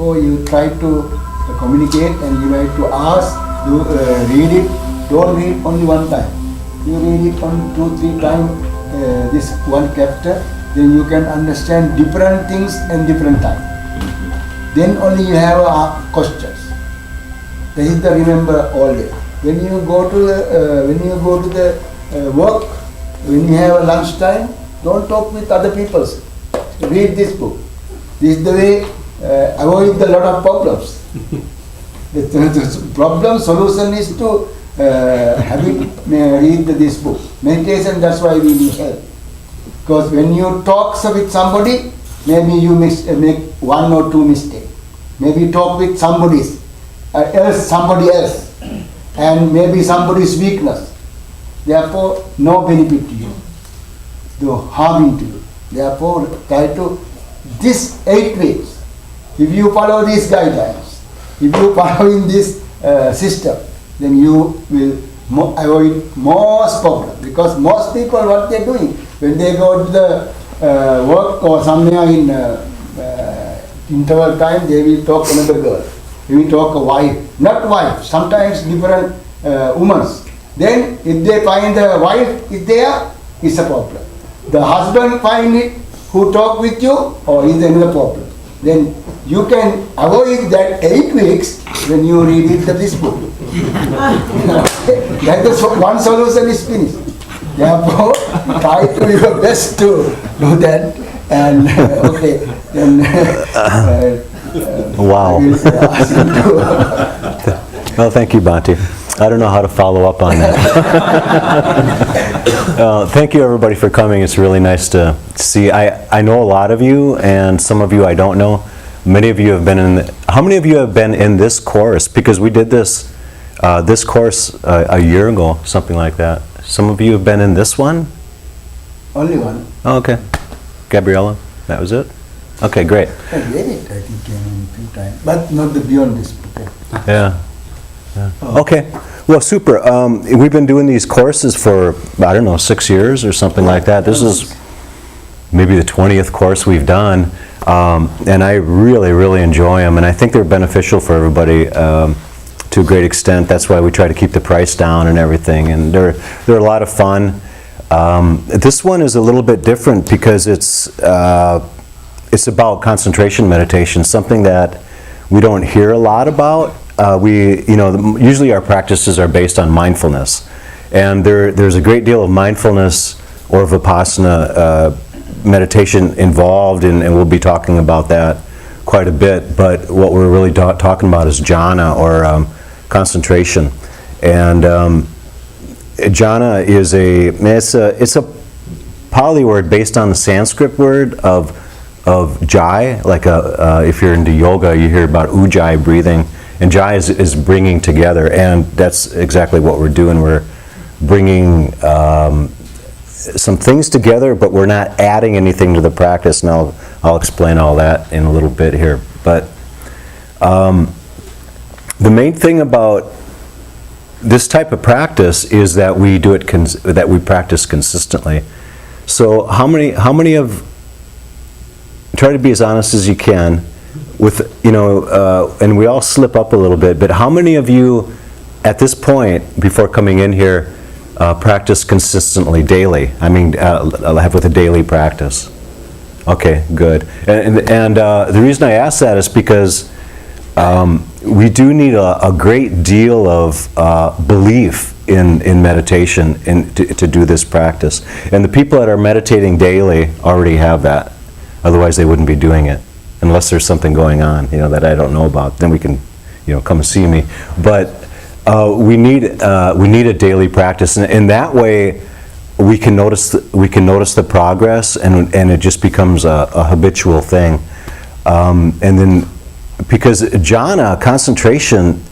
Therefore, you try to communicate and you have to ask, read it, don't read only one time. You read it on 2-3 times, this one chapter, then you can understand different things and different time. Then only you have questions. That is the remember always. When you go to the work, when you have a lunch time, don't talk with other people. Read this book. This is the way avoid a lot of problems. The problem solution is to read this book. Meditation, that's why we need help. Because when you talk with somebody, maybe you make 1 or 2 mistakes. Maybe talk with somebody else, and maybe somebody's weakness. Therefore, no benefit to you, no harming to you. Therefore, try to this 8 weeks. If you follow these guidelines, if you follow in this system, then you will avoid most problems. Because most people, what they're doing when they go to the work or somewhere in interval time, they will talk another girl. They will talk a wife, not wife. Sometimes different women. Then, if they find the wife is there, it's a problem. The husband find it, who talk with you, or is another problem. Then you can avoid that 8 weeks when you read it this book. That is one solution is finished. Therefore, try to do your best to do that. And okay, then wow. I will ask you to Well, thank you, Bhante. I don't know how to follow up on that. Thank you, everybody, for coming. It's really nice to see. I know a lot of you, and some of you I don't know. Many of you have been in. How many of you have been in this course? Because we did this course a year ago, something like that. Some of you have been in this one? only one. Oh, okay. Gabriella, that was it? Okay, great. I read it, I think, a few times, but not the beyond this book. Yeah. Okay. Well, super. We've been doing these courses for, I don't know, 6 years or something like that. This is maybe the 20th course we've done, and I really, really enjoy them, and I think they're beneficial for everybody to a great extent. That's why we try to keep the price down and everything, and they're a lot of fun. This one is a little bit different because it's about concentration meditation, something that we don't hear a lot about. Usually our practices are based on mindfulness, and there's a great deal of mindfulness or vipassana meditation involved, and we'll be talking about that quite a bit. But what we're really talking about is jhana, or concentration, and jhana is it's a Pali word based on the Sanskrit word of jai. Like if you're into yoga, you hear about ujjayi breathing. And jai is bringing together, and that's exactly what we're doing. We're bringing some things together, but we're not adding anything to the practice. And I'll explain all that in a little bit here. But the main thing about this type of practice is that we do it that we practice consistently. So how many of, try to be as honest as you can. With, and we all slip up a little bit, but how many of you at this point, before coming in here, practice consistently daily? I mean, with a daily practice. Okay, good. And the reason I ask that is because we do need a great deal of belief in meditation to do this practice. And the people that are meditating daily already have that. Otherwise, they wouldn't be doing it. Unless there's something going on, that I don't know about, then we can, come and see me. But we need a daily practice, and in that way, we can notice the progress, and it just becomes a habitual thing. And then, because jhana, concentration,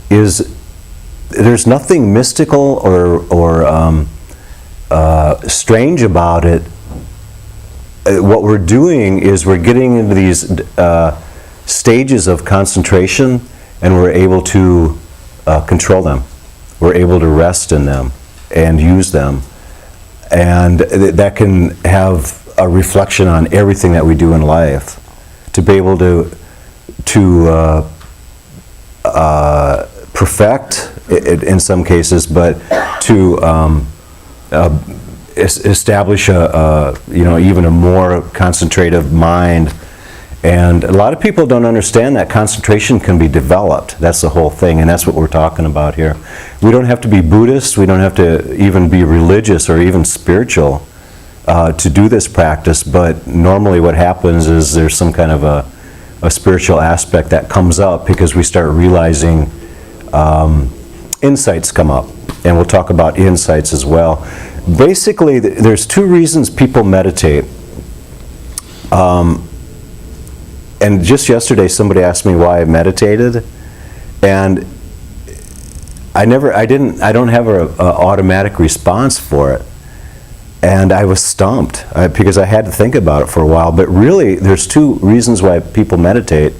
there's nothing mystical or strange about it. What we're doing is we're getting into these stages of concentration, and we're able to control them. We're able to rest in them and use them. And that can have a reflection on everything that we do in life. To be able to perfect in some cases, but to establish even a more concentrative mind. And a lot of people don't understand that concentration can be developed. That's the whole thing, and that's what we're talking about here. We don't have to be Buddhist, we don't have to even be religious or even spiritual to do this practice, but normally what happens is there's some kind of a spiritual aspect that comes up because we start realizing insights come up, and we'll talk about insights as well. Basically, there's two reasons people meditate. And just yesterday, somebody asked me why I meditated, and I don't have an automatic response for it. And I was stumped because I had to think about it for a while. But really, there's two reasons why people meditate,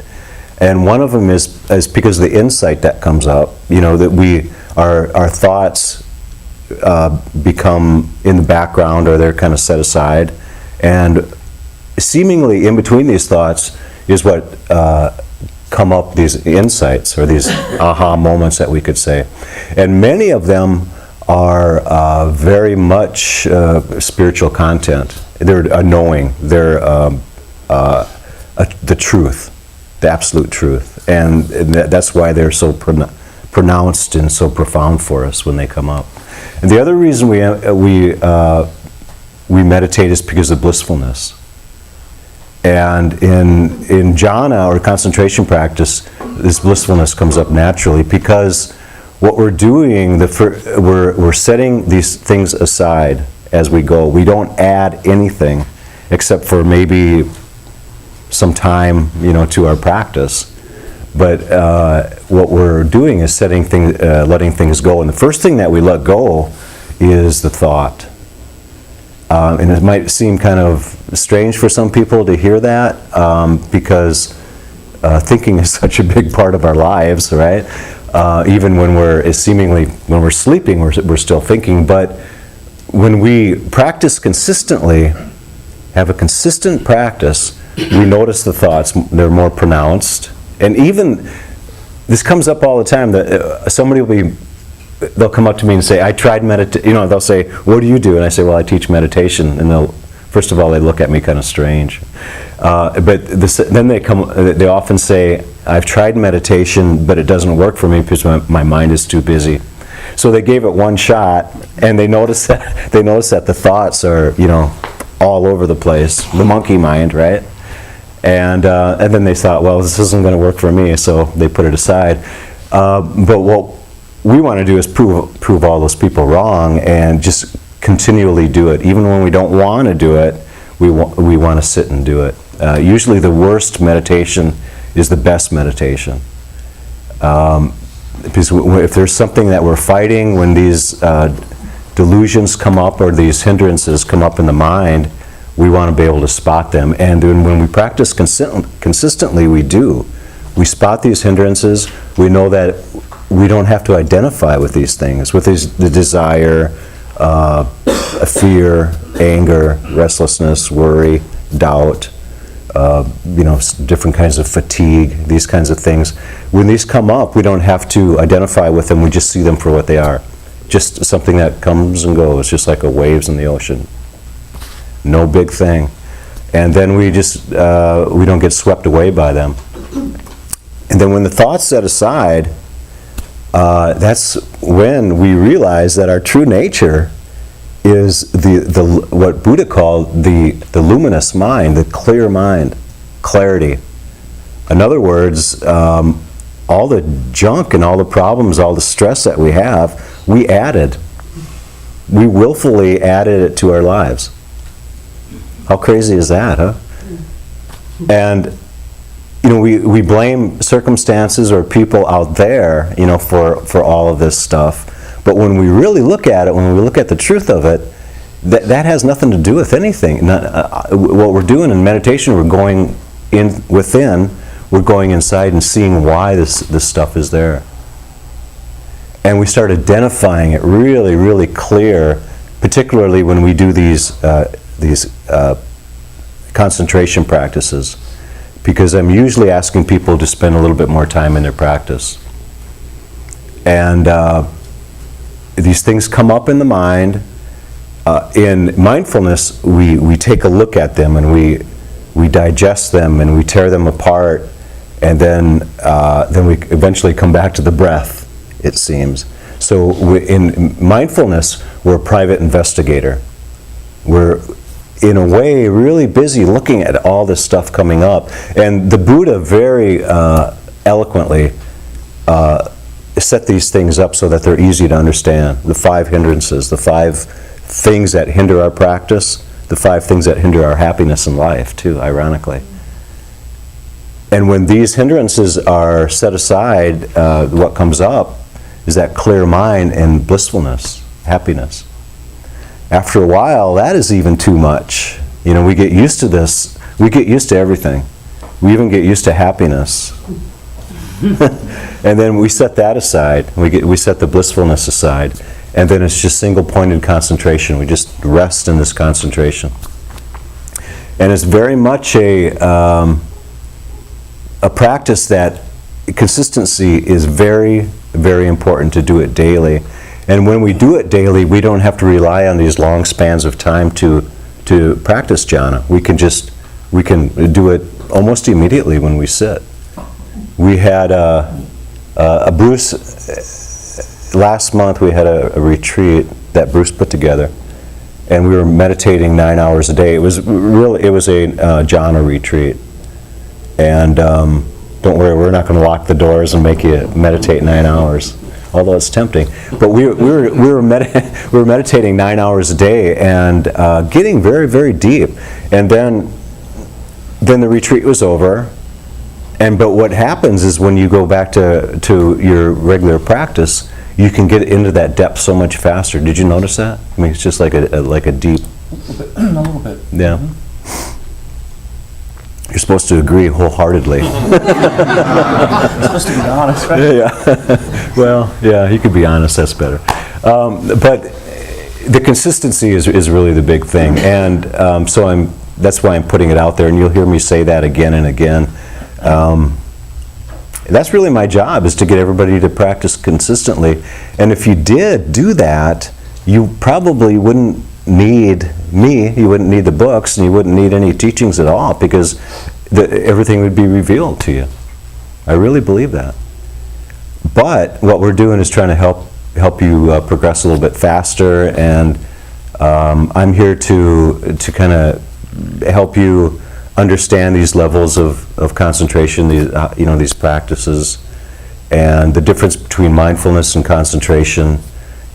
and one of them is because of the insight that comes up. That our thoughts become in the background, or they're kind of set aside, and seemingly in between these thoughts is what come up, these insights or these aha moments that we could say. And many of them are very much spiritual content. They're a knowing, they're the truth, the absolute truth. And that's why they're so pronounced and so profound for us when they come up. And the other reason we meditate is because of blissfulness. And in jhana, or concentration practice, this blissfulness comes up naturally because what we're doing, we're setting these things aside as we go. We don't add anything except for maybe some time, to our practice. But what we're doing is letting things go. And the first thing that we let go is the thought. And it might seem kind of strange for some people to hear that because thinking is such a big part of our lives, right? Even when we're sleeping, we're still thinking. But when we practice consistently, have a consistent practice, we notice the thoughts, they're more pronounced. And even, this comes up all the time, that somebody they'll come up to me and say, I tried meditation, they'll say, what do you do? And I say, well, I teach meditation. And first of all, they look at me kind of strange. Then they often say, I've tried meditation, but it doesn't work for me because my mind is too busy. So they gave it one shot, and they noticed that the thoughts are, all over the place, the monkey mind, right? And then they thought, well, this isn't going to work for me, so they put it aside. But what we want to do is prove all those people wrong, and just continually do it. Even when we don't want to do it, we want to sit and do it. Usually the worst meditation is the best meditation. Because if there's something that we're fighting, when these delusions come up or these hindrances come up in the mind, we want to be able to spot them. And then when we practice consistently, we do. We spot these hindrances. We know that we don't have to identify with these things, with the desire, fear, anger, restlessness, worry, doubt, different kinds of fatigue, these kinds of things. When these come up, we don't have to identify with them. We just see them for what they are. Just something that comes and goes, just like waves in the ocean. No big thing. And then we don't get swept away by them. And then when the thoughts set aside, that's when we realize that our true nature is what Buddha called the luminous mind, the clear mind, clarity. In other words, all the junk and all the problems, all the stress that we have, we added. We willfully added it to our lives. How crazy is that, huh? And we blame circumstances or people out there, for all of this stuff. But when we really look at it, when we look at the truth of it, that has nothing to do with anything. What we're doing in meditation, we're going within, we're going inside and seeing why this stuff is there. And we start identifying it really, really clear, particularly when we do these concentration practices. because I'm usually asking people to spend a little bit more time in their practice. And these things come up in the mind. In mindfulness, we take a look at them and we digest them and we tear them apart, and then we eventually come back to the breath, it seems. So in mindfulness, we're a private investigator. We're, in a way, really busy looking at all this stuff coming up. And the Buddha very eloquently set these things up so that they're easy to understand. The 5 hindrances, the 5 things that hinder our practice, the 5 things that hinder our happiness in life, too, ironically. And when these hindrances are set aside, what comes up is that clear mind and blissfulness, happiness. After a while, that is even too much. You know, we get used to this. We get used to everything. We even get used to happiness. And then we set that aside. We set the blissfulness aside. And then it's just single-pointed concentration. We just rest in this concentration. And it's very much a practice that consistency is very, very important to do it daily. And when we do it daily, we don't have to rely on these long spans of time to practice jhana. We can do it almost immediately when we sit. We had Bruce, last month we had a retreat that Bruce put together, and we were meditating 9 hours a day. It was a jhana retreat. And don't worry, we're not going to lock the doors and make you meditate 9 hours, although it's tempting. But we were meditating 9 hours a day and getting very, very deep. And then the retreat was over. But what happens is when you go back to your regular practice, you can get into that depth so much faster. Did you notice that? I mean, it's just like a deep. A little bit. Yeah. Mm-hmm. You're supposed to agree wholeheartedly. You're supposed to be honest, right? Yeah. Well, yeah, you could be honest. That's better. But the consistency is really the big thing, and that's why I'm putting it out there, and you'll hear me say that again and again. That's really my job, is to get everybody to practice consistently. And if you did do that, you probably wouldn't need me, you wouldn't need the books, and you wouldn't need any teachings at all, because everything would be revealed to you. I really believe that. But what we're doing is trying to help you progress a little bit faster, and I'm here to kind of help you understand these levels of concentration, these practices, and the difference between mindfulness and concentration,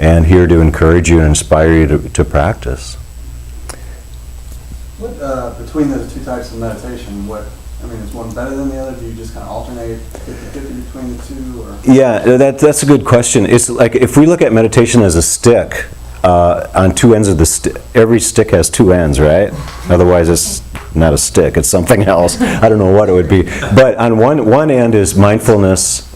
and here to encourage you and inspire you to practice. What, between those 2 types of meditation, is one better than the other? Do you just kind of alternate 50-50 between the 2? Or? Yeah, that's a good question. It's like, if we look at meditation as a stick, on 2 ends of the stick, every stick has 2 ends, right? Otherwise it's not a stick, it's something else. I don't know what it would be. But on one end is mindfulness,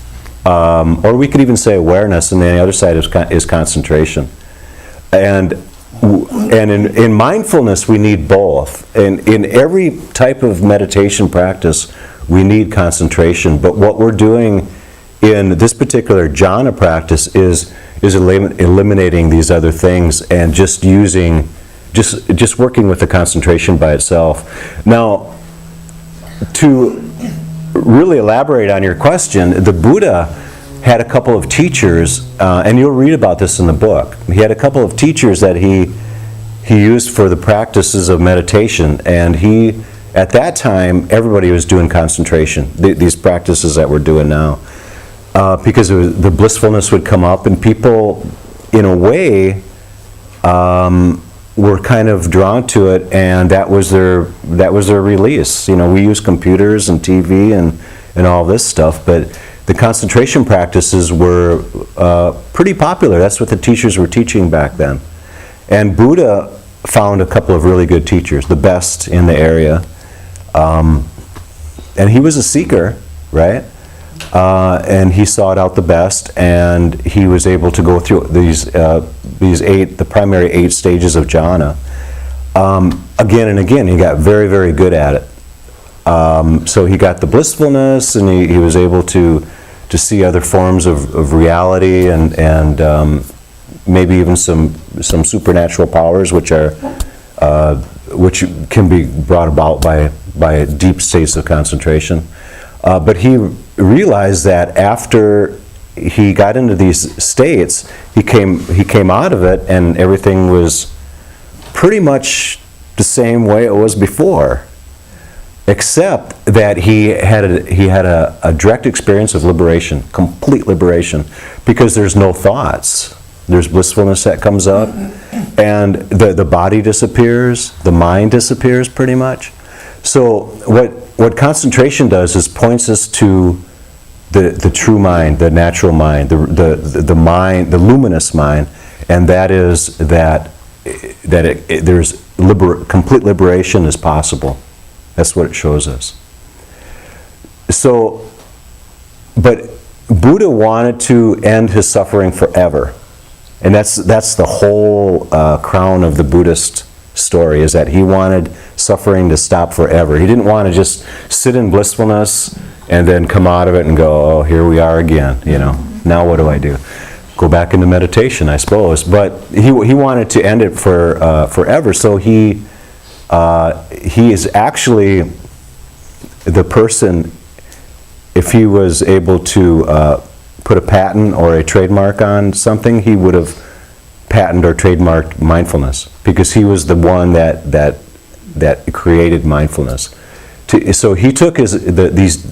or we could even say awareness, and then the other side is concentration. And in mindfulness, we need both. And in every type of meditation practice, we need concentration. But what we're doing in this particular jhana practice is eliminating these other things and just working with the concentration by itself. Now, to really elaborate on your question, the Buddha had a couple of teachers, and you'll read about this in the book. He had a couple of teachers that he used for the practices of meditation, and at that time, everybody was doing concentration, these practices that we're doing now, because the blissfulness would come up, and people, in a way, were kind of drawn to it, and that was their release. We use computers and TV and all this stuff, but the concentration practices were pretty popular. That's what the teachers were teaching back then. And Buddha found a couple of really good teachers, the best in the area. And he was a seeker, right? And he sought out the best, and he was able to go through the primary 8 stages of jhana. Again and again, he got very, very good at it. So he got the blissfulness, and he was able to see other forms of reality, and maybe even some supernatural powers, which can be brought about by deep states of concentration. But he realized that after he got into these states, he came out of it, and everything was pretty much the same way it was before, except that he had a direct experience of liberation, complete liberation, because there's no thoughts. There's blissfulness that comes up, and the body disappears, the mind disappears pretty much. So what concentration does is points us to the true mind, the natural mind, the mind, the luminous mind, and that is that there's complete liberation is possible. That's what it shows us. So, but Buddha wanted to end his suffering forever. And that's the whole crown of the Buddhist story, is that he wanted suffering to stop forever. He didn't want to just sit in blissfulness and then come out of it and go, oh, here we are again, now what do I do? Go back into meditation, I suppose. But he wanted to end it forever, so he is actually the person, if he was able to put a patent or a trademark on something, he would have patented or trademarked mindfulness, because he was the one that created mindfulness. So he took these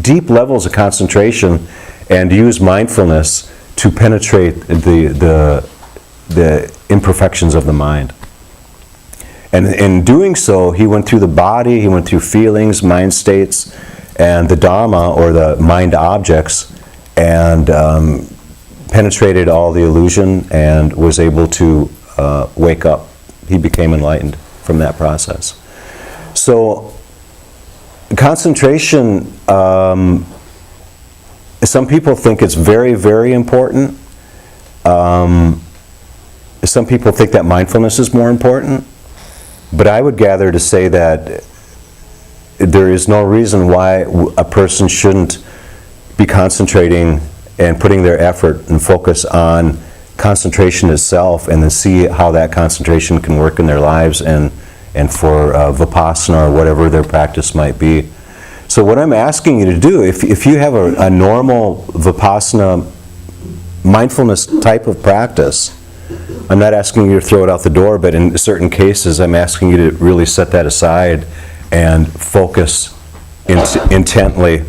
deep levels of concentration and used mindfulness to penetrate the imperfections of the mind. And in doing so, he went through the body, he went through feelings, mind states, and the Dhamma, or the mind objects, and penetrated all the illusion and was able to wake up. He became enlightened from that process. So concentration, some people think it's very, very important. Some people think that mindfulness is more important. But I would gather to say that there is no reason why a person shouldn't be concentrating and putting their effort and focus on concentration itself, and then see how that concentration can work in their lives and for Vipassana or whatever their practice might be. So what I'm asking you to do, if you have a normal Vipassana mindfulness type of practice, I'm not asking you to throw it out the door, but in certain cases I'm asking you to really set that aside and focus intently,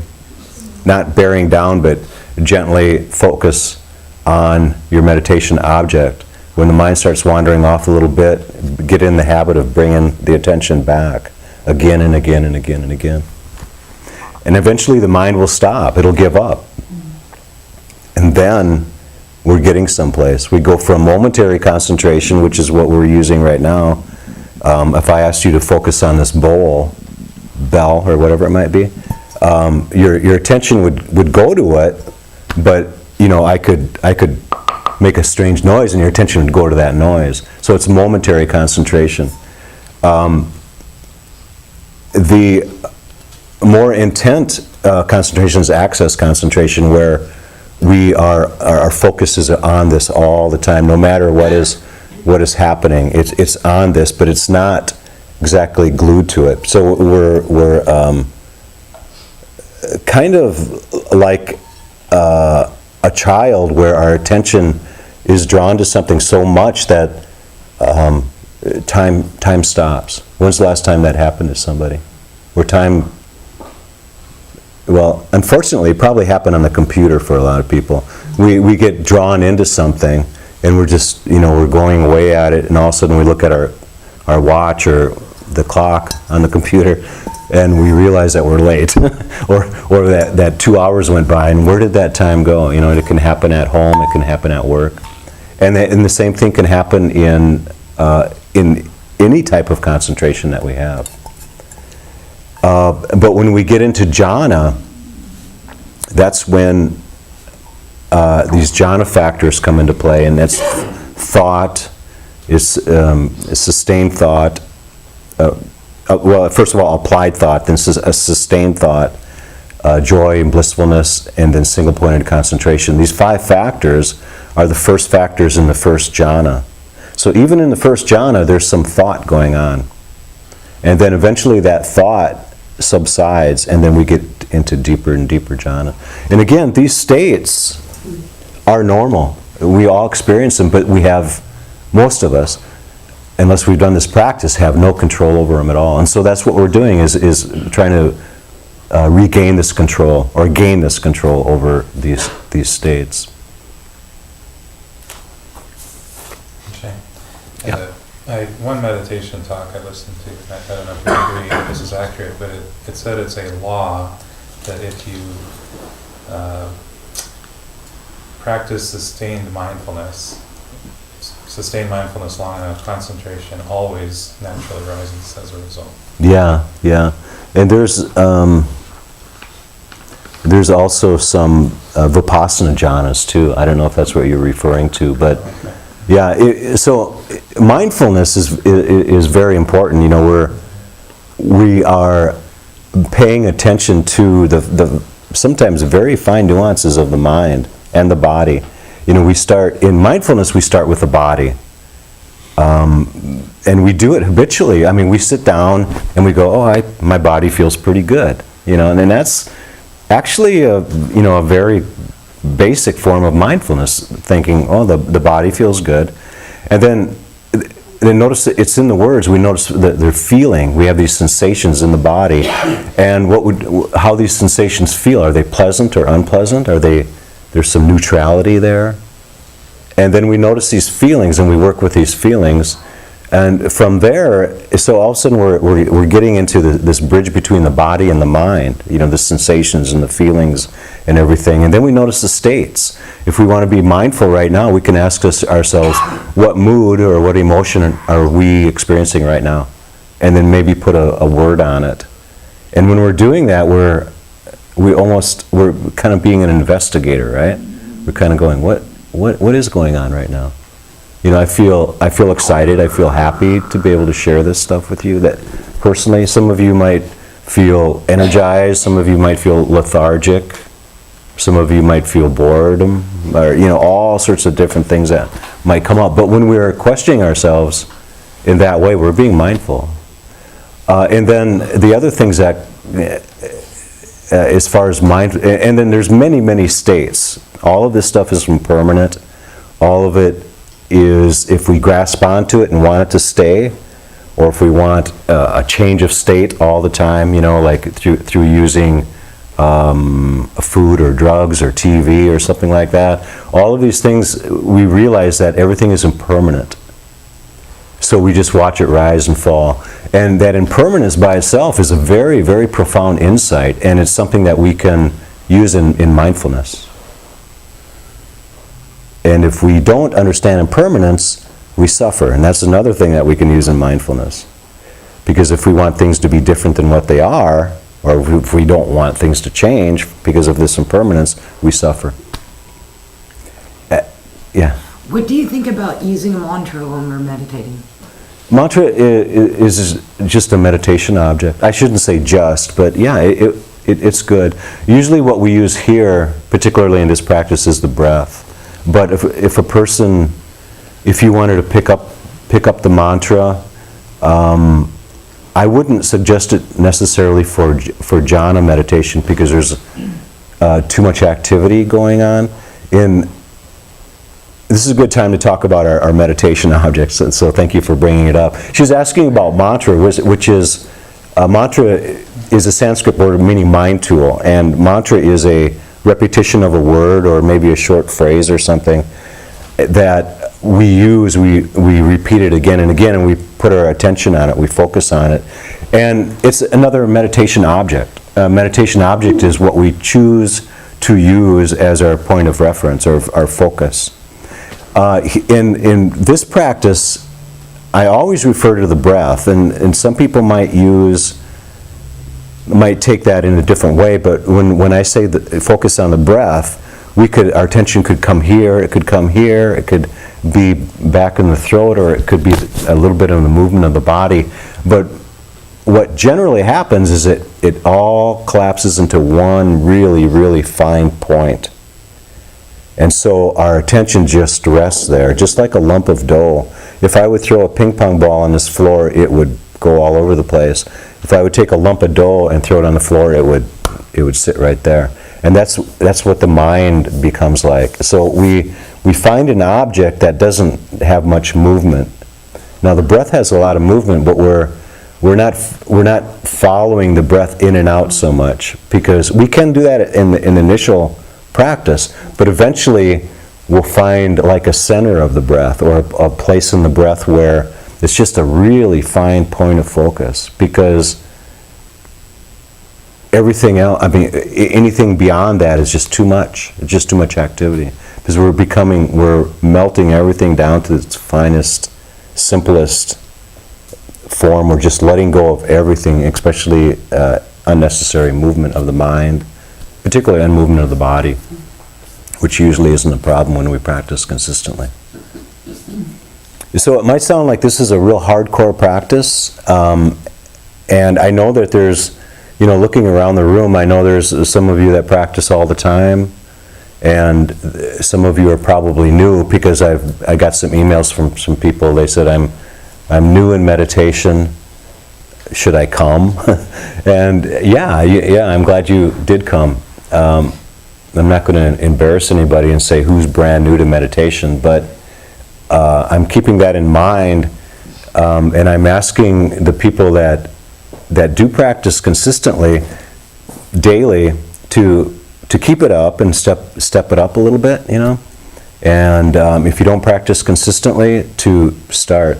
not bearing down, but gently focus on your meditation object. When the mind starts wandering off a little bit, get in the habit of bringing the attention back again and again and again and again. And eventually the mind will stop, it'll give up. And then we're getting someplace. We go from momentary concentration, which is what we're using right now. If I asked you to focus on this bell, or whatever it might be, your attention would go to it, but I could make a strange noise and your attention would go to that noise. So it's momentary concentration. The more intent concentration is access concentration, where our focus is on this all the time, no matter what is happening. It's on this, but it's not exactly glued to it. So we're kind of like a child, where our attention is drawn to something so much that time stops. When's the last time that happened to somebody? Where time, well, unfortunately, it probably happened on the computer for a lot of people. We get drawn into something, and we're just, we're going away at it, and all of a sudden we look at our watch or the clock on the computer, and we realize that we're late, or that 2 hours went by, and where did that time go? It can happen at home, it can happen at work, and the same thing can happen in any type of concentration that we have. But when we get into jhana, that's when these jhana factors come into play, and that's thought, is sustained thought, well, first of all, applied thought, then a sustained thought, joy and blissfulness, and then single-pointed concentration. These 5 factors are the first factors in the first jhana. So even in the first jhana, there's some thought going on. And then eventually that thought subsides, and then we get into deeper and deeper jhana. And again, these states are normal. We all experience them, but we have, most of us, unless we've done this practice, have no control over them at all. And so that's what we're doing, is trying to regain this control, or gain this control over these states. Okay. Yeah. One meditation talk I listened to, I don't know if you agree if this is accurate, but it said it's a law that if you practice sustained mindfulness long enough, concentration always naturally rises as a result. Yeah, yeah. And there's also some vipassana jhanas too. I don't know if that's what you're referring to, but yeah. So mindfulness is very important. You know, we are paying attention to the sometimes very fine nuances of the mind and the body. You know, in mindfulness, we start with the body. And we do it habitually. I mean, we sit down and we go, oh, my body feels pretty good. You know, and then that's actually a very basic form of mindfulness, thinking, oh, the body feels good. And then notice that it's in the words. We notice that they're feeling. We have these sensations in the body. And how these sensations feel. Are they pleasant or unpleasant? There's some neutrality there? And then we notice these feelings, and we work with these feelings. And from there, so all of a sudden we're getting into this bridge between the body and the mind, you know, the sensations and the feelings and everything. And then we notice the states. If we want to be mindful right now, we can ask ourselves, what mood or what emotion are we experiencing right now? And then maybe put a word on it. And when we're doing that, we're kind of being an investigator, right? We're kind of going, what is going on right now? You know, I feel excited, I feel happy to be able to share this stuff with you. That personally, some of you might feel energized, some of you might feel lethargic, some of you might feel boredom, or, you know, all sorts of different things that might come up. But when we're questioning ourselves in that way, we're being mindful. And then the other things that, as far as mind, and then there's many, many states. All of this stuff is impermanent. All of it is, if we grasp onto it and want it to stay, or if we want a change of state all the time, you know, like through using food or drugs or TV or something like that, all of these things, we realize that everything is impermanent. So we just watch it rise and fall. And that impermanence by itself is a very, very profound insight, and it's something that we can use in mindfulness. And if we don't understand impermanence, we suffer. And that's another thing that we can use in mindfulness. Because if we want things to be different than what they are, or if we don't want things to change because of this impermanence, we suffer. Yeah? What do you think about using a mantra when we're meditating? Mantra is just a meditation object. I shouldn't say just, but yeah, it's good. Usually what we use here, particularly in this practice, is the breath. But if a person, if you wanted to pick up the mantra, I wouldn't suggest it necessarily for jhana meditation, because there's too much activity going on. This is a good time to talk about our meditation objects, and so thank you for bringing it up. She's asking about mantra, which is, mantra is a Sanskrit word meaning mind tool, and mantra is a repetition of a word or maybe a short phrase or something that we use, we repeat it again and again, and we put our attention on it, we focus on it. And it's another meditation object. A meditation object is what we choose to use as our point of reference or our focus. In this practice, I always refer to the breath, and some people might take that in a different way, but when I say focus on the breath, our attention could come here, it could come here, it could be back in the throat, or it could be a little bit of the movement of the body. But what generally happens is it all collapses into one really, really fine point. And so our attention just rests there, just like a lump of dough. If I would throw a ping pong ball on this floor, it would go all over the place. If I would take a lump of dough and throw it on the floor, it would sit right there. And that's what the mind becomes like. So we find an object that doesn't have much movement. Now the breath has a lot of movement, but we're not following the breath in and out so much, because we can do that in the initial practice, but eventually we'll find like a center of the breath, or a place in the breath where it's just a really fine point of focus, because everything else, I mean, anything beyond that is just too much. It's just too much activity, because we're melting everything down to its finest, simplest form. We're just letting go of everything, especially unnecessary movement of the mind, particularly movement of the body, which usually isn't a problem when we practice consistently. So it might sound like this is a real hardcore practice, and I know that there's, looking around the room, I know there's some of you that practice all the time, and some of you are probably new, because I got some emails from some people. They said, I'm new in meditation, should I come? And yeah, I'm glad you did come. I'm not going to embarrass anybody and say who's brand new to meditation, but I'm keeping that in mind, and I'm asking the people that do practice consistently, daily, to keep it up and step it up a little bit, and if you don't practice consistently, to start,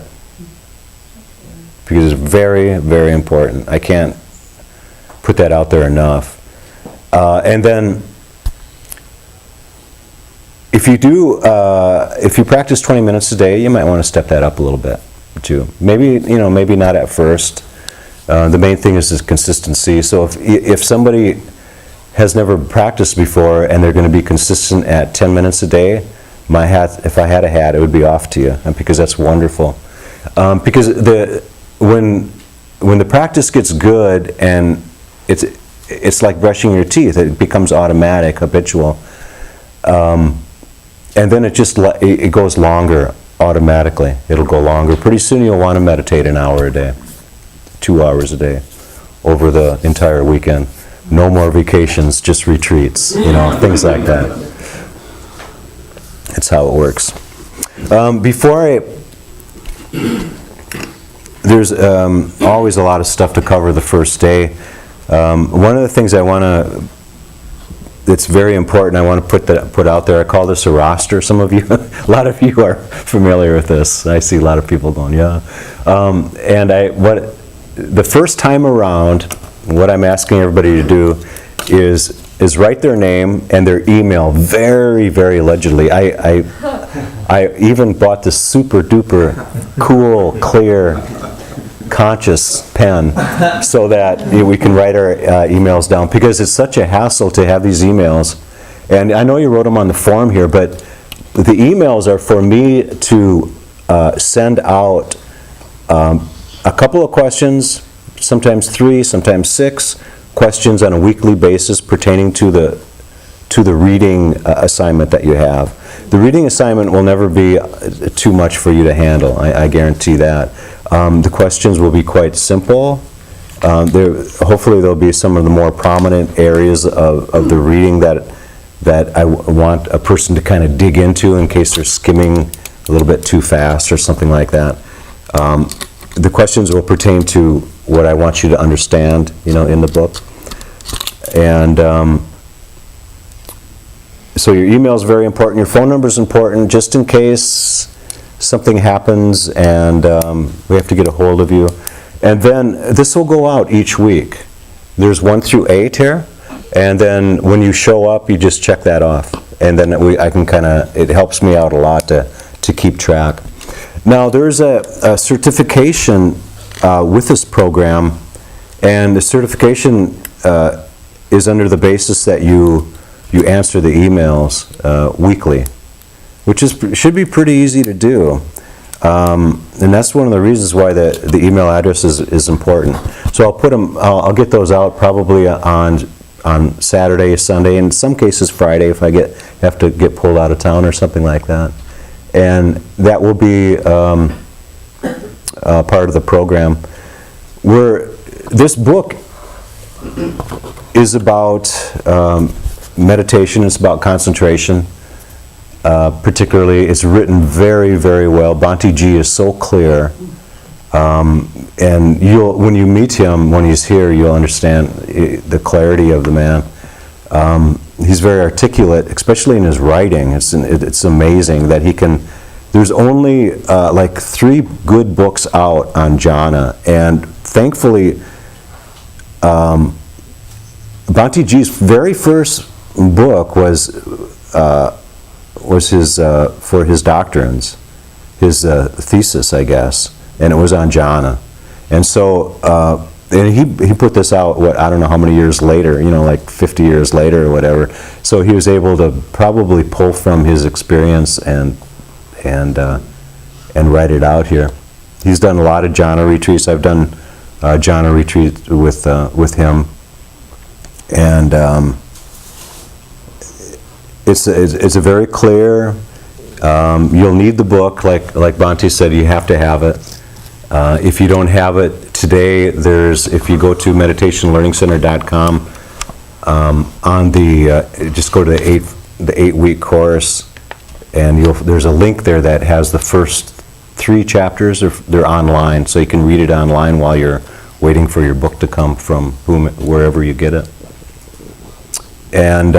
because it's very, very important. I can't put that out there enough. And then, if you practice 20 minutes a day, you might want to step that up a little bit too. Maybe not at first. The main thing is this consistency. So if somebody has never practiced before and they're going to be consistent at 10 minutes a day, if I had a hat, it would be off to you, because that's wonderful. Because when the practice gets good, and it's like brushing your teeth, it becomes automatic, habitual. And then it goes longer automatically. It'll go longer. Pretty soon you'll want to meditate an hour a day, 2 hours a day, over the entire weekend. No more vacations, just retreats, things like that. That's how it works. There's always a lot of stuff to cover the first day. One of the things that's very important, I want to put out there, I call this a roster. Some of you, a lot of you are familiar with this. I see a lot of people going, yeah. And the first time around, what I'm asking everybody to do is write their name and their email very, very legibly. I even bought this super duper cool, clear, conscious pen so that we can write our emails down, because it's such a hassle to have these emails. And I know you wrote them on the form here, but the emails are for me to send out a couple of questions, sometimes 3, sometimes 6 questions on a weekly basis pertaining to the reading assignment that you have. The reading assignment will never be too much for you to handle, I guarantee that. The questions will be quite simple. Hopefully there'll be some of the more prominent areas of the reading that I want a person to kind of dig into in case they're skimming a little bit too fast or something like that. The questions will pertain to what I want you to understand, in the book. And so your email is very important. Your phone number is important, just in case something happens and we have to get a hold of you. And then this will go out each week. There's 1 through 8 here, and then when you show up, you just check that off. And then it helps me out a lot to keep track. Now there's a certification with this program, and the certification is under the basis that you answer the emails weekly, which should be pretty easy to do. And that's one of the reasons why the email address is important. So I'll put them, I'll get those out probably on Saturday, Sunday, in some cases Friday if I have to get pulled out of town or something like that. And that will be part of the program. This book is about meditation, it's about concentration. Particularly, it's written very, very well. Bhante G is so clear. And when you meet him, when he's here, you'll understand the clarity of the man. He's very articulate, especially in his writing. It's amazing that he can. There's only like 3 good books out on jhana, and thankfully, Bhante G's very first book was his for his doctrines, his thesis, I guess, and it was on jhana. And so, and he put this out, I don't know how many years later, like 50 years later or whatever. So he was able to probably pull from his experience and write it out here. He's done a lot of jhana retreats. I've done jhana retreat with him, and it's a very clear. You'll need the book, like Bhante said. You have to have it. If you don't have it today, if you go to meditationlearningcenter.com, just go to the 8-week course, and there's a link there that has the first 3 chapters. They're online, so you can read it online while you're waiting for your book to come from wherever you get it. And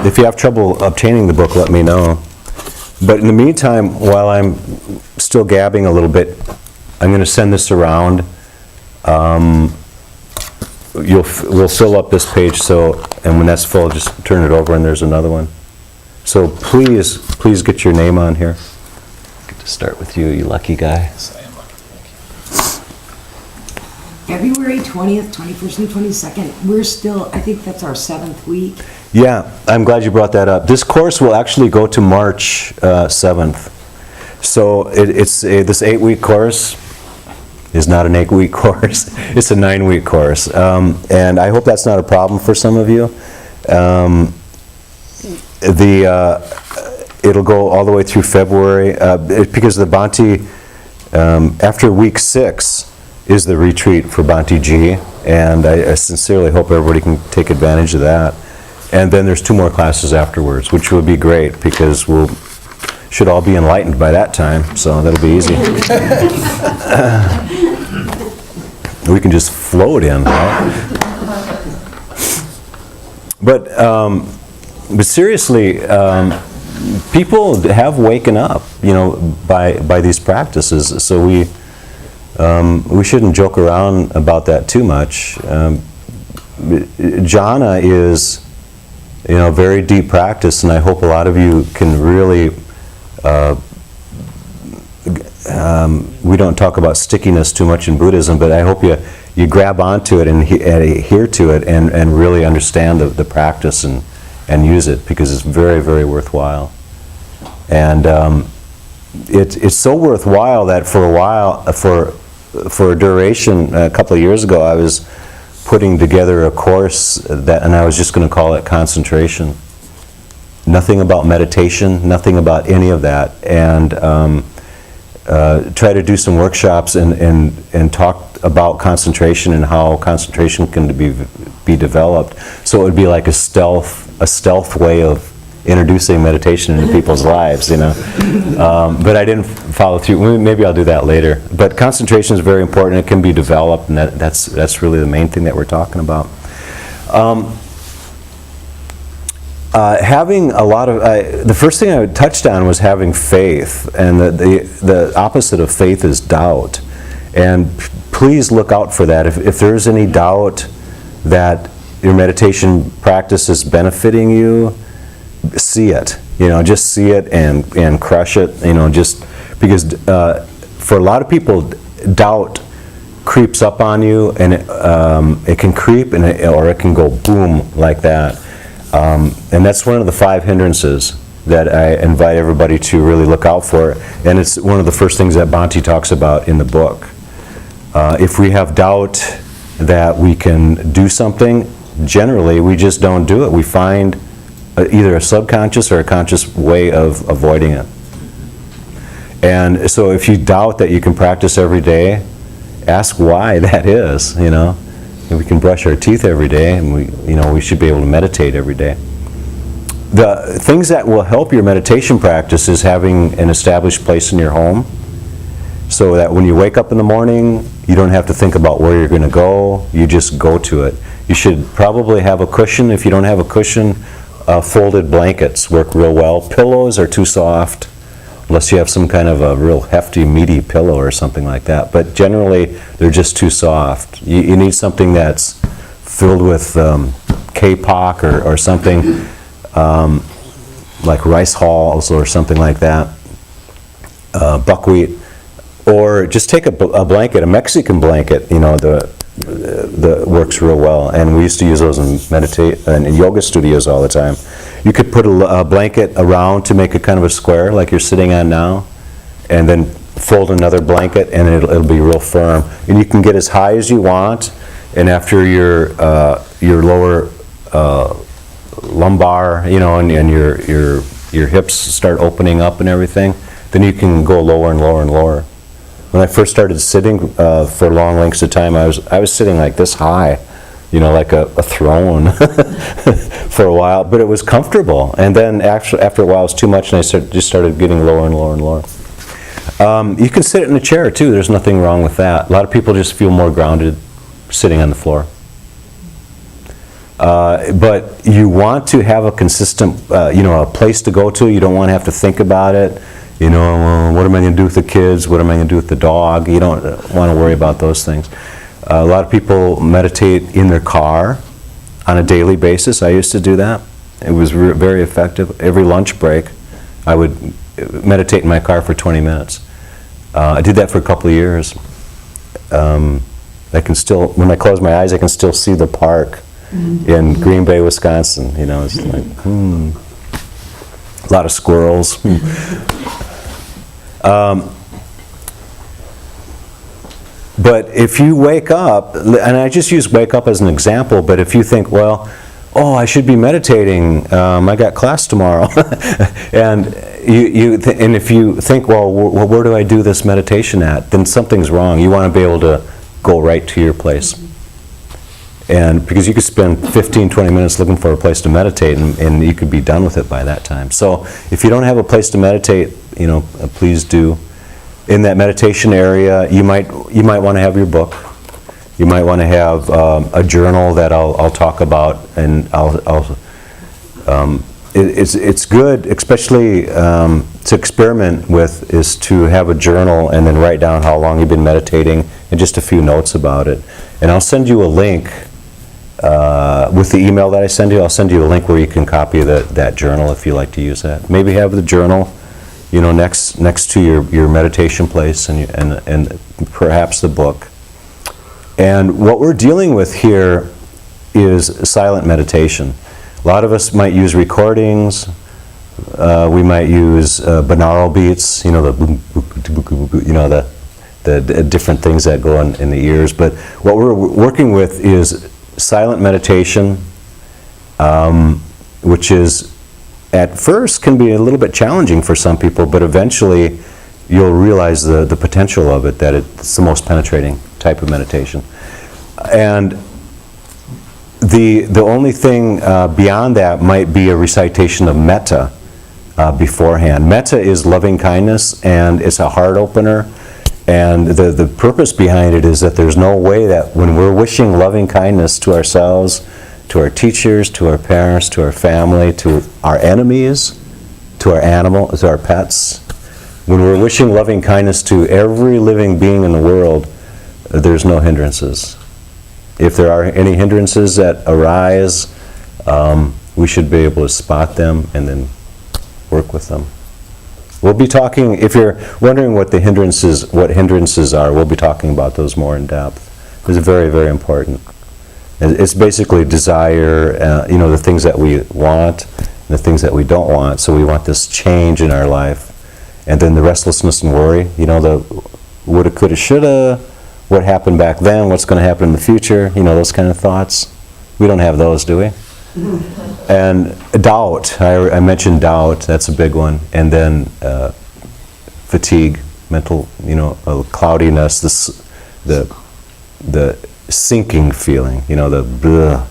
if you have trouble obtaining the book, let me know. But in the meantime, while I'm still gabbing a little bit, I'm going to send this around. We'll fill up this page, and when that's full, just turn it over and there's another one. So please get your name on here. Get to start with you, you lucky guy. February 20th, 21st, and 22nd, we're still, I think that's our 7th week. Yeah, I'm glad you brought that up. This course will actually go to March 7th. So this 8-week course is not an 8-week course. It's a 9-week course. And I hope that's not a problem for some of you. It'll go all the way through February because the Bhante, after week 6, is the retreat for Bhante G, and I sincerely hope everybody can take advantage of that. And then there's 2 more classes afterwards, which will be great because we should all be enlightened by that time, so that'll be easy. We can just float in, right? But seriously, people have waken up, by these practices, so we shouldn't joke around about that too much. Jhana is, very deep practice, and I hope a lot of you can really. We don't talk about stickiness too much in Buddhism, but I hope you grab onto it and adhere to it and really understand the practice and use it, because it's very, very worthwhile. And it's so worthwhile that for a while, for a duration, a couple of years ago, I was putting together a course and I was just going to call it concentration. Nothing about meditation, nothing about any of that, and try to do some workshops and talk about concentration and how concentration can be developed. So it would be like a stealth way of introducing meditation into people's lives, But I didn't follow through. Maybe I'll do that later. But concentration is very important. It can be developed, and that's really the main thing that we're talking about. Having a lot of the first thing I touched on was having faith, and the opposite of faith is doubt. And please look out for that. If there's any doubt that your meditation practice is benefiting you, see it. Just see it and crush it. Just because for a lot of people, doubt creeps up on you, and it can creep or it can go boom like that. And that's one of the 5 hindrances. that I invite everybody to really look out for. And it's one of the first things that Bhante talks about in the book. If we have doubt that we can do something, generally we just don't do it. We find either a subconscious or a conscious way of avoiding it. And so if you doubt that you can practice every day, ask why that is, you know. And we can brush our teeth every day, and we should be able to meditate every day. The things that will help your meditation practice is having an established place in your home, so that when you wake up in the morning, you don't have to think about where you're going to go, you just go to it. You should probably have a cushion. If you don't have a cushion, folded blankets work real well. Pillows are too soft, unless you have some kind of a real hefty, meaty pillow or something like that. But generally, they're just too soft. You need something that's filled with K-pok or something like rice hulls or something like that, buckwheat. Or just take a blanket, a Mexican blanket, you know, the works real well. And we used to use those in yoga studios all the time. You could put a blanket around to make it kind of a square, like you're sitting on now, and then fold another blanket, and it'll be real firm. And you can get as high as you want, and after your lower lumbar, you know, and your hips start opening up and everything, then you can go lower and lower and lower. When I first started sitting for long lengths of time, I was sitting like this high, you know, like a throne for a while, but it was comfortable. And then after a while, it was too much, and I just started getting lower and lower and lower. You can sit in a chair too. There's nothing wrong with that. A lot of people just feel more grounded sitting on the floor. But you want to have a consistent, a place to go to. You don't want to have to think about it. You know, what am I going to do with the kids? What am I going to do with the dog? You don't want to worry about those things. A lot of people meditate in their car on a daily basis. I used to do that. It was very effective. Every lunch break, I would meditate in my car for 20 minutes. I did that for a couple of years. I can still, when I close my eyes, I can still see the park in Green Bay, Wisconsin. You know, it's like, a lot of squirrels. But if you wake up, and I just use wake up as an example, but if you think, well, oh, I should be meditating, I got class tomorrow, and and if you think, well, where do I do this meditation at, then something's wrong. You want to be able to go right to your place. And because you could spend 15, 20 minutes looking for a place to meditate, and you could be done with it by that time. So if you don't have a place to meditate, you know, please do. In that meditation area, you might want to have your book. You might want to have a journal that I'll talk about, and it's good, especially to experiment with, is to have a journal and then write down how long you've been meditating and just a few notes about it. And I'll send you a link. With the email that I send you, I'll send you a link where you can copy that journal if you like to use that. Maybe have the journal, you know, next to your meditation place, and perhaps the book. And what we're dealing with here is silent meditation. A lot of us might use recordings. We might use binaural beats, you know, the different things that go in the ears. But what we're working with is silent meditation, which is, at first, can be a little bit challenging for some people, but eventually you'll realize the potential of it, that it's the most penetrating type of meditation. And the only thing beyond that might be a recitation of metta beforehand. Metta is loving kindness, and it's a heart opener. And the purpose behind it is that there's no way that when we're wishing loving kindness to ourselves, to our teachers, to our parents, to our family, to our enemies, to our animals, to our pets, when we're wishing loving kindness to every living being in the world, there's no hindrances. If there are any hindrances that arise, we should be able to spot them and then work with them. We'll be talking, if you're wondering what hindrances are, we'll be talking about those more in depth. It's very, very important. It's basically desire, the things that we want, the things that we don't want. So we want this change in our life. And then the restlessness and worry, the woulda, coulda, shoulda, what happened back then, what's going to happen in the future, those kind of thoughts. We don't have those, do we? And doubt, I mentioned doubt, that's a big one. And then fatigue, mental, cloudiness, the sinking feeling, the blah,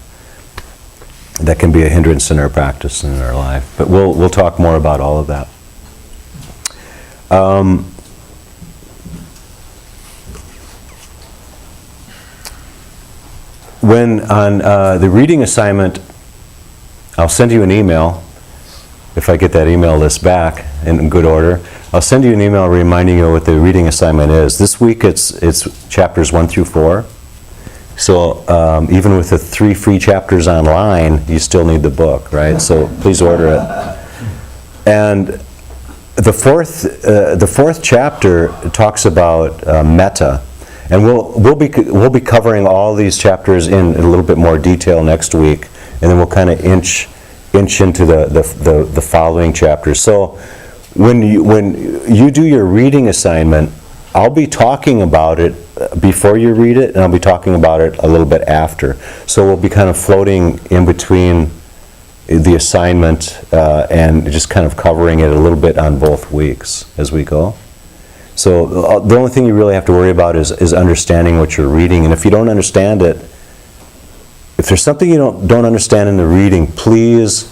that can be a hindrance in our practice and in our life. But we'll talk more about all of that. When on the reading assignment, I'll send you an email, if I get that email list back in good order. I'll send you an email reminding you what the reading assignment is. This week it's chapters 1 through 4. So even with the 3 free chapters online, you still need the book, right? So please order it. And the fourth chapter talks about metta. And we'll be covering all these chapters in a little bit more detail next week, and then we'll kind of inch into the following chapters. So when you do your reading assignment, I'll be talking about it before you read it, and I'll be talking about it a little bit after. So we'll be kind of floating in between the assignment and just kind of covering it a little bit on both weeks as we go. So the only thing you really have to worry about is understanding what you're reading. And if you don't understand it, if there's something you don't understand in the reading, please,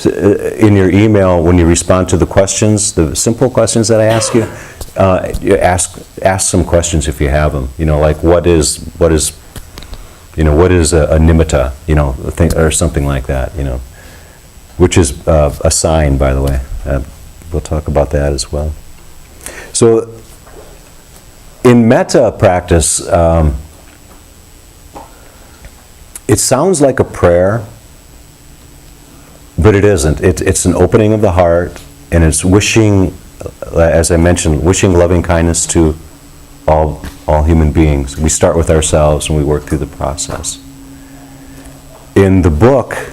in your email, when you respond to the questions, the simple questions that I ask you, you ask some questions if you have them. Like what is a nimitta, thing, or something like that. Which is a sign, by the way. We'll talk about that as well. So, in metta practice, it sounds like a prayer, but it isn't. It's an opening of the heart, and it's wishing, as I mentioned, wishing loving kindness to all human beings. We start with ourselves and we work through the process. In the book,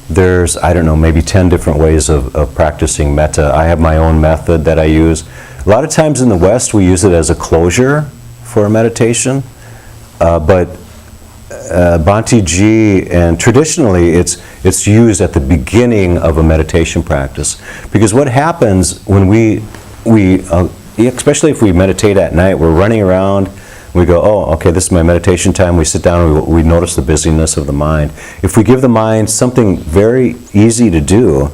there's, maybe 10 different ways of practicing metta. I have my own method that I use. A lot of times in the West, we use it as a closure for a meditation, but Bhante Ji, and traditionally it's used at the beginning of a meditation practice. Because what happens when we especially if we meditate at night, we're running around, we go, oh, okay, this is my meditation time. We sit down and we notice the busyness of the mind. If we give the mind something very easy to do,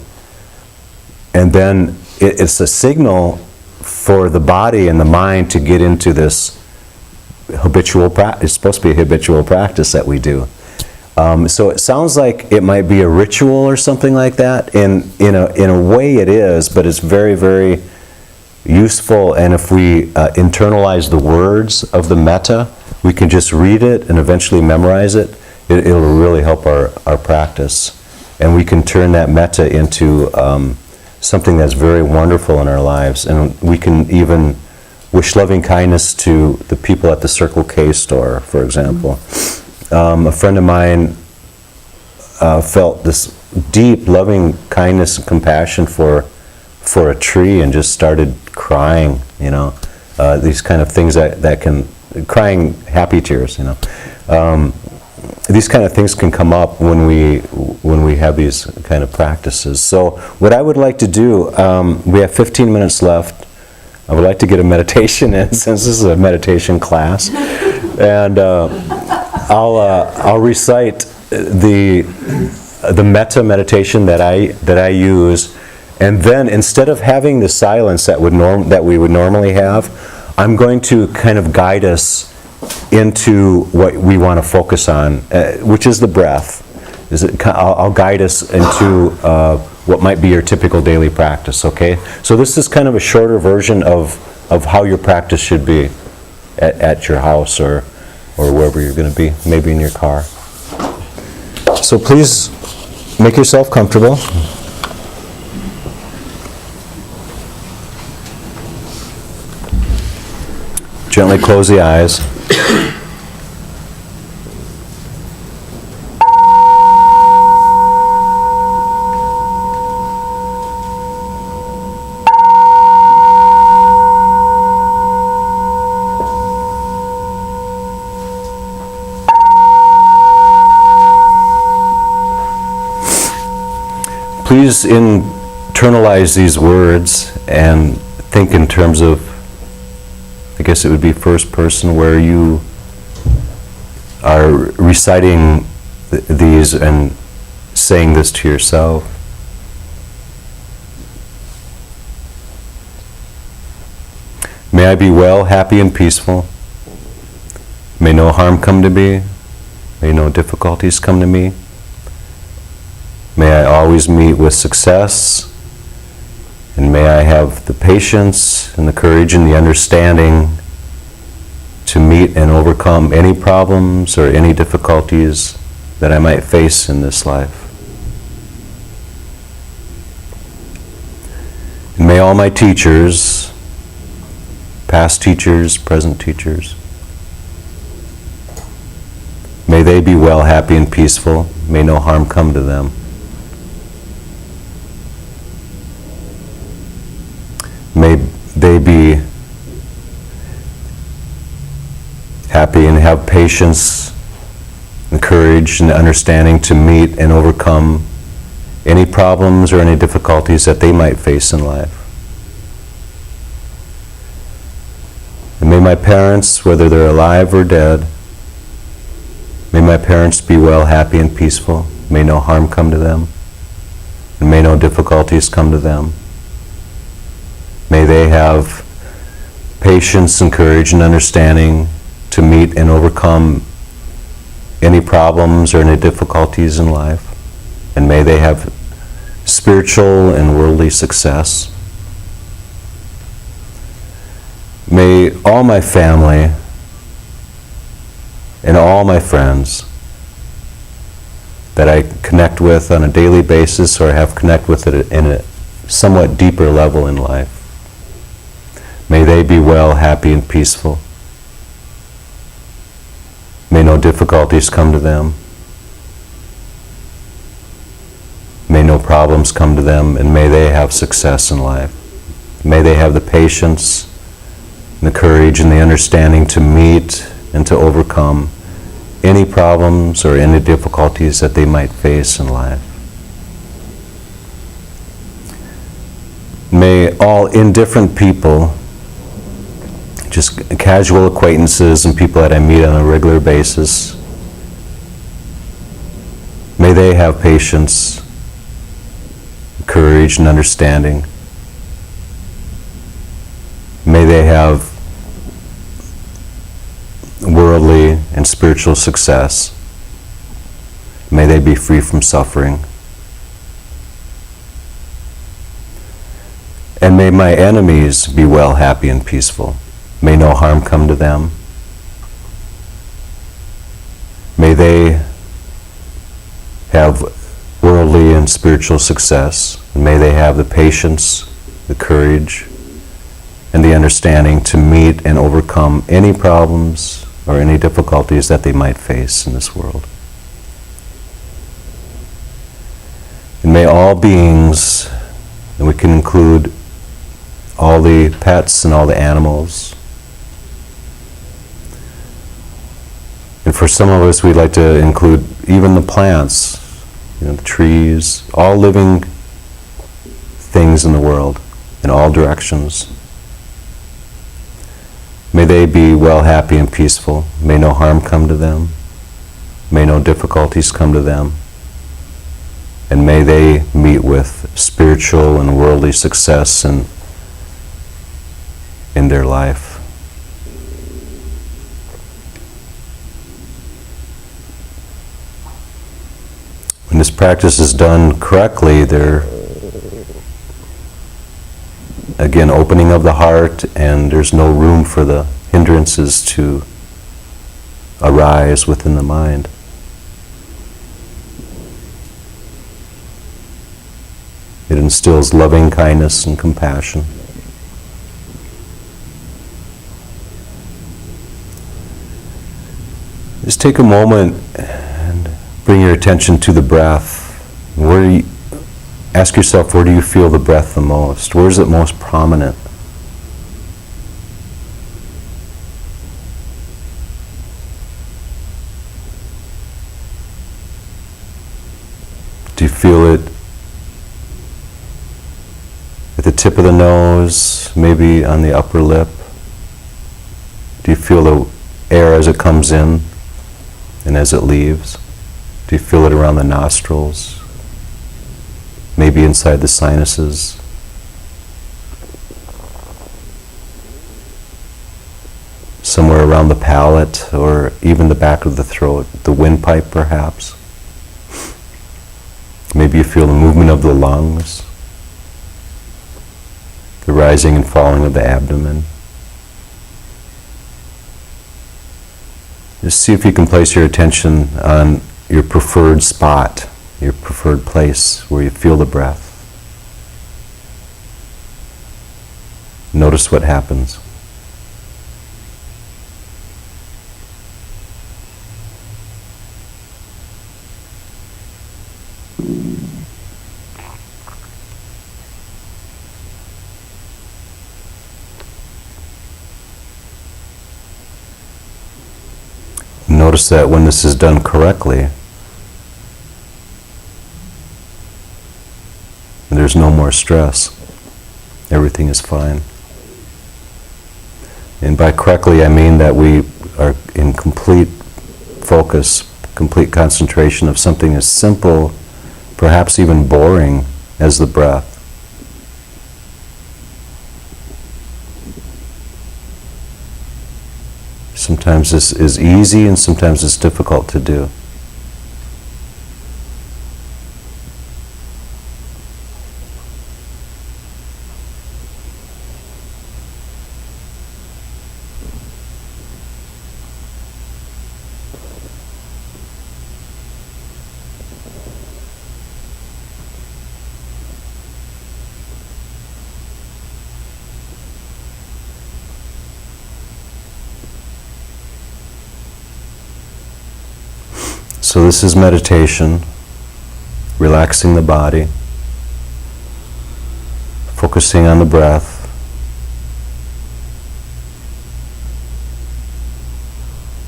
and then it's a signal for the body and the mind to get into this habitual practice. It's supposed to be a habitual practice that we do. So it sounds like it might be a ritual or something like that. In a way it is, but it's very, very useful. And if we internalize the words of the metta, we can just read it and eventually memorize it. It'll really help our practice. And we can turn that metta into something that's very wonderful in our lives. And we can even wish loving kindness to the people at the Circle K store, for example. A friend of mine felt this deep loving kindness and compassion for a tree and just started crying, these kind of things that can, crying happy tears, these kind of things can come up when we have these kind of practices. So what I would like to do, we have 15 minutes left. I would like to get a meditation in, since this is a meditation class, and I'll recite the metta meditation that I use, and then instead of having the silence that we would normally have, I'm going to kind of guide us into what we want to focus on, which is the breath. I'll guide us into what might be your typical daily practice, okay? So this is kind of a shorter version of how your practice should be at your house or wherever you're going to be, maybe in your car. So please make yourself comfortable. Gently close the eyes. please internalize these words and think in terms of, I guess it would be first person, where you are reciting these and saying this to yourself. May I be well, happy, and peaceful. May no harm come to me. May no difficulties come to me. May I always meet with success. And may I have the patience and the courage and the understanding to meet and overcome any problems or any difficulties that I might face in this life. And may all my teachers, past teachers, present teachers, may they be well, happy, and peaceful. May no harm come to them. May they be happy and have patience and courage and understanding to meet and overcome any problems or any difficulties that they might face in life. And may my parents, whether they're alive or dead, may my parents be well, happy, and peaceful. May no harm come to them, and may no difficulties come to them. May they have patience and courage and understanding to meet and overcome any problems or any difficulties in life. And may they have spiritual and worldly success. May all my family and all my friends that I connect with on a daily basis or have connect with it in a somewhat deeper level in life, may they be well, happy, and peaceful. May no difficulties come to them. May no problems come to them, and may they have success in life. May they have the patience and the courage and the understanding to meet and to overcome any problems or any difficulties that they might face in life. May all indifferent people, just casual acquaintances and people that I meet on a regular basis, may they have patience, courage, and understanding. May they have worldly and spiritual success. May they be free from suffering. And may my enemies be well, happy, and peaceful. May no harm come to them. May they have worldly and spiritual success. And may they have the patience, the courage, and the understanding to meet and overcome any problems or any difficulties that they might face in this world. And may all beings, and we can include all the pets and all the animals. And for some of us, we'd like to include even the plants, the trees, all living things in the world, in all directions. May they be well, happy, and peaceful. May no harm come to them. May no difficulties come to them. And may they meet with spiritual and worldly success in their life. When this practice is done correctly, they're again opening of the heart, and there's no room for the hindrances to arise within the mind. It instills loving kindness and compassion. Just take a moment and bring your attention to the breath. Ask yourself, where do you feel the breath the most? Where is it most prominent? Do you feel it At the tip of the nose, maybe on the upper lip. Do you feel the air as it comes in and as it leaves? Do you feel it around the nostrils? Maybe inside the sinuses? Somewhere around the palate or even the back of the throat, the windpipe perhaps. Maybe you feel the movement of the lungs, the rising and falling of the abdomen. Just see if you can place your attention on your preferred spot, your preferred place where you feel the breath. Notice what happens. Notice that when this is done correctly, there's no more stress. Everything is fine. And by correctly, I mean that we are in complete focus, complete concentration of something as simple, perhaps even boring, as the breath. Sometimes this is easy and sometimes it's difficult to do. So this is meditation, relaxing the body, focusing on the breath.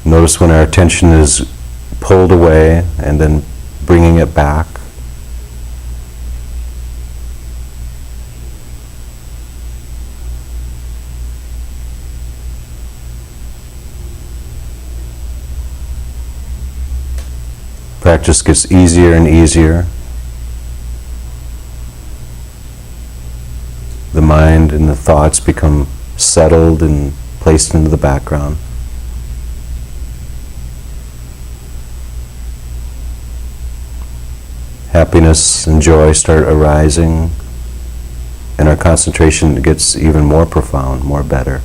Notice when our attention is pulled away and then bringing it back. Practice gets easier and easier. The mind and the thoughts become settled and placed into the background. Happiness and joy start arising, and our concentration gets even more profound, more better.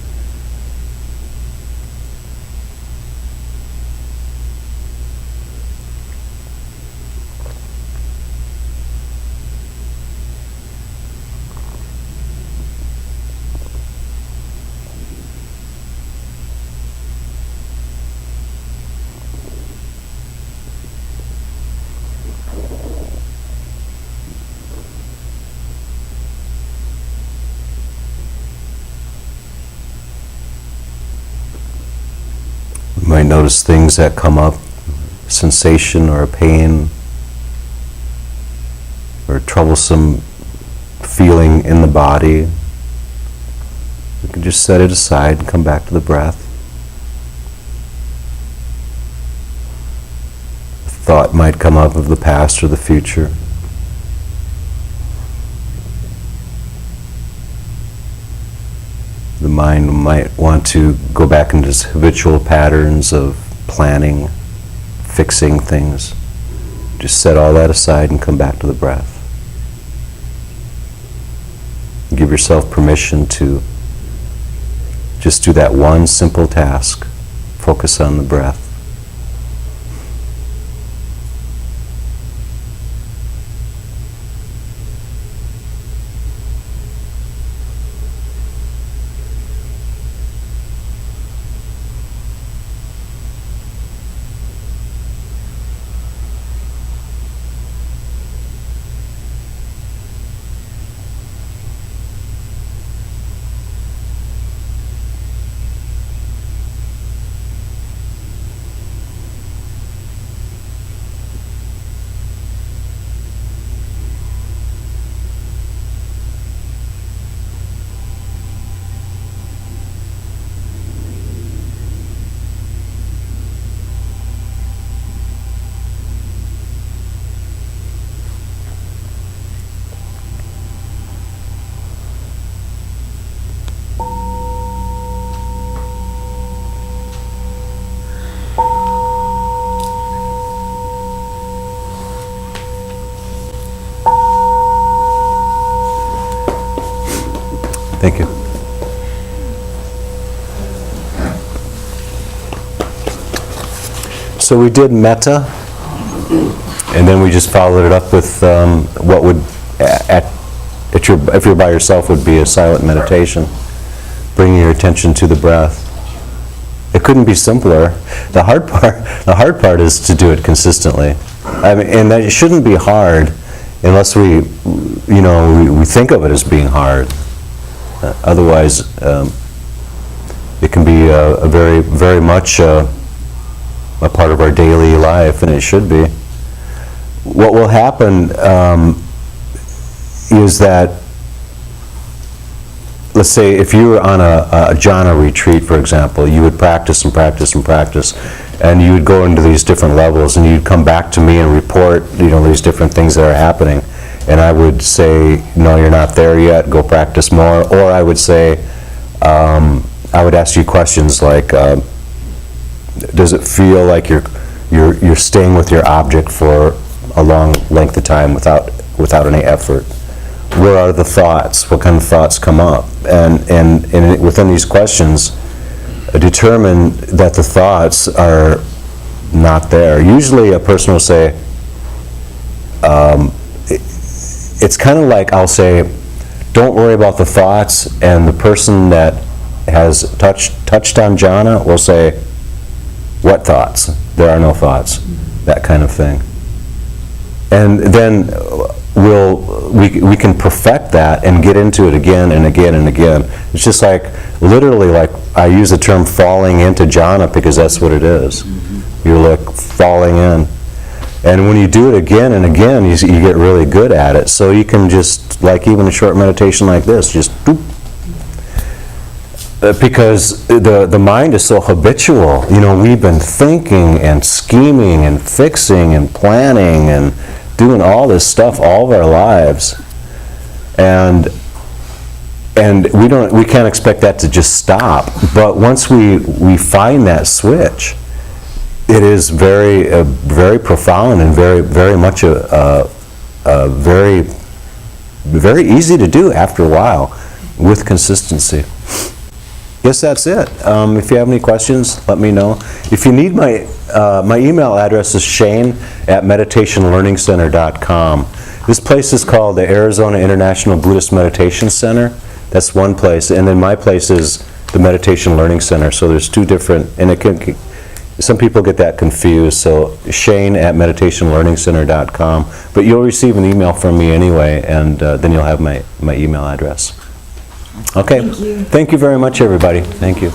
You might notice things that come up, sensation or a pain, or a troublesome feeling in the body. You can just set it aside and come back to the breath. A thought might come up of the past or the future. The mind might want to go back into its habitual patterns of planning, fixing things. Just set all that aside and come back to the breath. Give yourself permission to just do that one simple task. Focus on the breath. Thank you. So we did metta, and then we just followed it up with what would, if you're by yourself, would be a silent meditation, bringing your attention to the breath. It couldn't be simpler. The hard part is to do it consistently. I mean, and that it shouldn't be hard unless we think of it as being hard. Otherwise, it can be a very, very much a part of our daily life, and it should be. What will happen is that, let's say if you were on a jhana retreat, for example, you would practice and practice and practice, and you would go into these different levels, and you'd come back to me and report, these different things that are happening. And I would say, no, you're not there yet, go practice more. Or I would say, I would ask you questions like, does it feel like you're staying with your object for a long length of time without any effort? Where are the thoughts? What kind of thoughts come up? And within these questions, determine that the thoughts are not there. Usually a person will say, it's kind of like I'll say, don't worry about the thoughts, and the person that has touched on jhana will say, what thoughts? There are no thoughts. That kind of thing. And then we can perfect that and get into it again and again and again. It's just like, literally, like I use the term falling into jhana because that's what it is. You're like falling in. And when you do it again and again, you get really good at it. So you can just, like even a short meditation like this, just boop. Because the mind is so habitual. We've been thinking and scheming and fixing and planning and doing all this stuff all of our lives. And we can't expect that to just stop. But once we find that switch, it is very very profound and very, very much a very, very easy to do after a while with consistency. Guess that's it. If you have any questions, let me know. If you need my email address is shane@meditationlearningcenter.com. This place is called the Arizona International Buddhist Meditation Center. That's one place, and then my place is the Meditation Learning Center. So there's two different, and some people get that confused. So shane@meditationlearningcenter.com. But you'll receive an email from me anyway, and then you'll have my email address. Okay. Thank you. Thank you very much, everybody. Thank you.